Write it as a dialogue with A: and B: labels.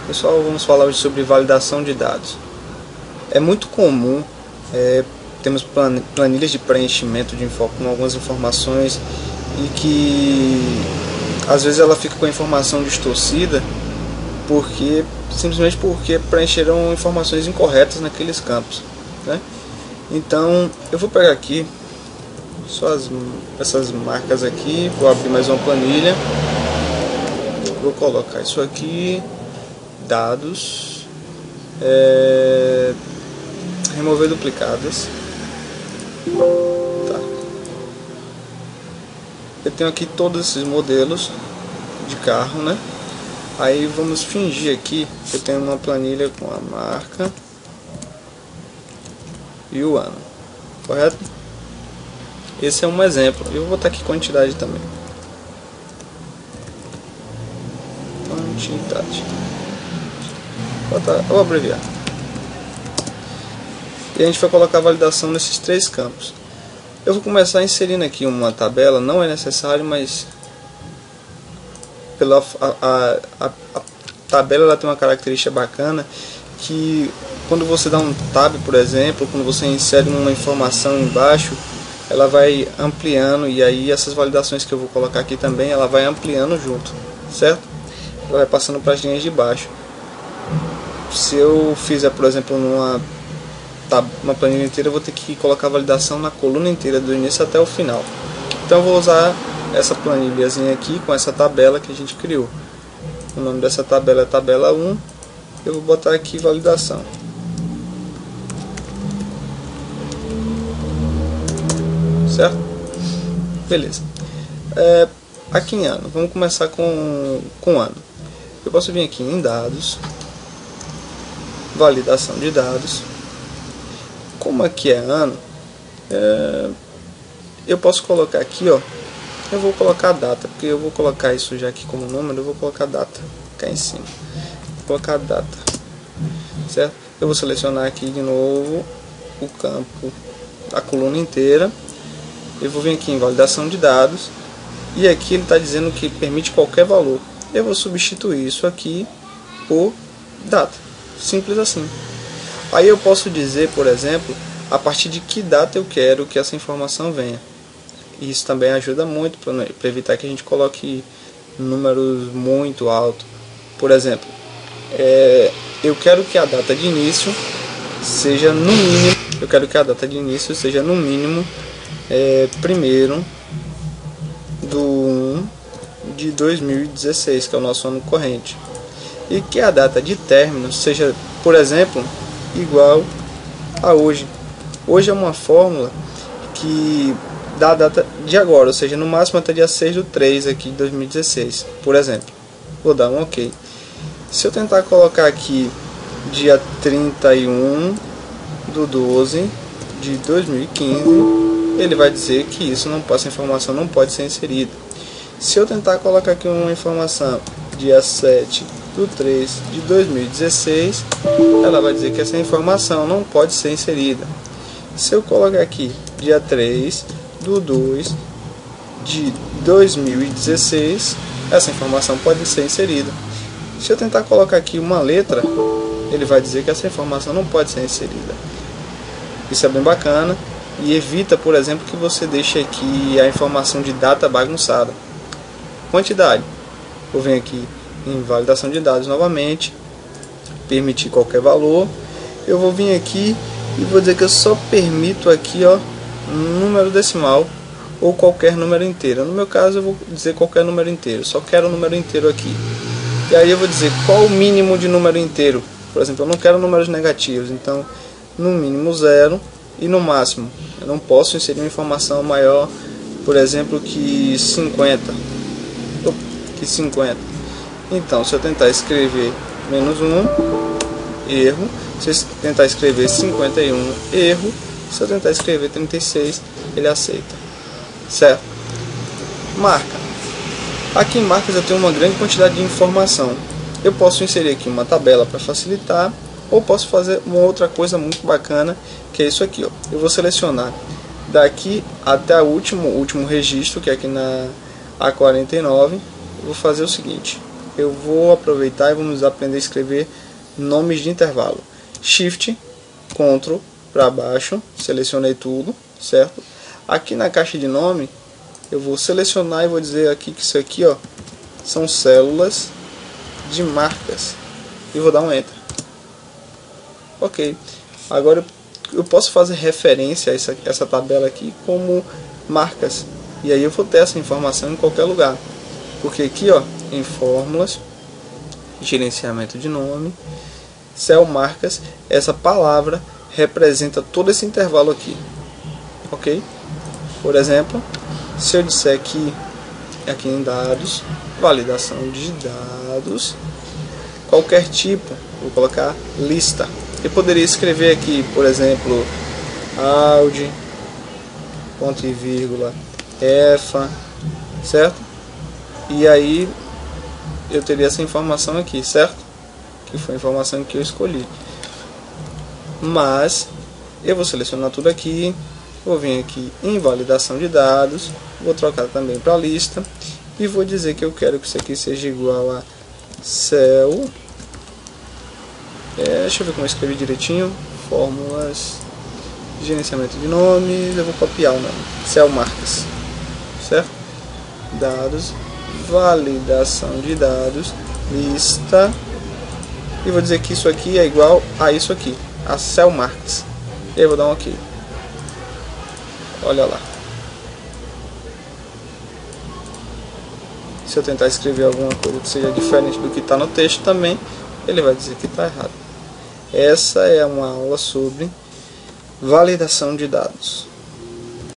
A: Pessoal, vamos falar hoje sobre validação de dados. É muito comum, temos planilhas de preenchimento com algumas informações e que às vezes ela fica com a informação distorcida simplesmente porque preencheram informações incorretas naqueles campos, né? Então eu vou pegar aqui só essas marcas aqui, vou abrir mais uma planilha, vou colocar isso aqui, dados, remover duplicadas, tá. Eu tenho aqui todos esses modelos de carro, né? Aí vamos fingir aqui que eu tenho uma planilha com a marca e o ano, correto? Esse é um exemplo. Eu vou botar aqui quantidade também. Quantidade. Vou abreviar. E a gente vai colocar a validação nesses três campos. Eu vou começar inserindo aqui uma tabela. Não é necessário, mas a tabela ela tem uma característica bacana, que quando você dá um tab, por exemplo, quando você insere uma informação embaixo, ela vai ampliando, e aí essas validações que eu vou colocar aqui também, ela vai ampliando junto, certo? Ela vai passando para as linhas de baixo. Se eu fizer, por exemplo, uma planilha inteira, eu vou ter que colocar a validação na coluna inteira, do início até o final. Então eu vou usar essa planilhazinha aqui com essa tabela que a gente criou. O nome dessa tabela é tabela 1. Eu vou botar aqui validação. Certo? Beleza. Aqui em ano, vamos começar com ano. Eu posso vir aqui em dados, validação de dados. Como aqui é ano, eu posso colocar aqui, ó. Eu vou colocar a data, porque eu vou colocar isso já aqui como número. Eu vou colocar a data cá em cima. Vou colocar a data, certo? Eu vou selecionar aqui de novo o campo, a coluna inteira. Eu vou vir aqui em validação de dados, e aqui ele está dizendo que permite qualquer valor. Eu vou substituir isso aqui por data, simples assim. Aí eu posso dizer, por exemplo, a partir de que data eu quero que essa informação venha. Isso também ajuda muito para evitar que a gente coloque números muito altos. Por exemplo, eu quero que a data de início seja no mínimo. Eu quero que a data de início seja no mínimo 1º de 1 de 2016, que é o nosso ano corrente, e que a data de término seja, por exemplo, igual a hoje. Hoje é uma fórmula que dá a data de agora, ou seja, no máximo até dia 6/3 aqui de 2016, por exemplo. Vou dar um OK. Se eu tentar colocar aqui dia 31/12 de 2015, ele vai dizer que essa informação não pode ser inserida. Se eu tentar colocar aqui uma informação dia 7/3 de 2016, ela vai dizer que essa informação não pode ser inserida. Se eu colocar aqui dia 3/2 de 2016, essa informação pode ser inserida. Se eu tentar colocar aqui uma letra, ele vai dizer que essa informação não pode ser inserida. Isso é bem bacana e evita, por exemplo, que você deixe aqui a informação de data bagunçada. Quantidade. Vou vir aqui em validação de dados novamente, permitir qualquer valor. Eu vou vir aqui e vou dizer que eu só permito aqui, ó, número decimal ou qualquer número inteiro. No meu caso eu vou dizer qualquer número inteiro, só quero o número inteiro aqui. E aí eu vou dizer qual o mínimo de número inteiro. Por exemplo, eu não quero números negativos, então no mínimo 0 e no máximo. Eu não posso inserir uma informação maior, por exemplo, que 50. Então, se eu tentar escrever -1, erro. Se eu tentar escrever 51, erro. Se eu tentar escrever 36, ele aceita. Certo? Marca. Aqui em marcas eu tenho uma grande quantidade de informação. Eu posso inserir aqui uma tabela para facilitar, ou posso fazer uma outra coisa muito bacana, que é isso aqui, ó. Eu vou selecionar daqui até o último registro, que é aqui na A49. Eu vou fazer o seguinte: eu vou aproveitar e vamos aprender a escrever nomes de intervalo. Shift, Ctrl para baixo, selecionei tudo, certo? Aqui na caixa de nome, eu vou selecionar e vou dizer aqui que isso aqui, ó, são células de marcas. E vou dar um Enter. Ok. Agora eu posso fazer referência a essa tabela aqui como marcas. E aí eu vou ter essa informação em qualquer lugar. Porque aqui, ó, em fórmulas, gerenciamento de nome, céu marcas, essa palavra representa todo esse intervalo aqui. Ok? Por exemplo, se eu disser que aqui em dados, validação de dados, qualquer tipo, vou colocar lista. Eu poderia escrever aqui, por exemplo, audi, ponto e vírgula, efa, certo? E aí eu teria essa informação aqui, certo? Que foi a informação que eu escolhi. Mas eu vou selecionar tudo aqui, vou vir aqui em validação de dados, vou trocar também para lista e vou dizer que eu quero que isso aqui seja igual a céu. Deixa eu ver como eu escrevi direitinho. Fórmulas, gerenciamento de nomes, eu vou copiar o nome, céu marcas, certo? Dados, validação de dados, lista, e vou dizer que isso aqui é igual a isso aqui, a céu marcas. E aí vou dar um OK. Olha lá. Se eu tentar escrever alguma coisa que seja diferente do que está no texto também, ele vai dizer que está errado. Essa é uma aula sobre validação de dados.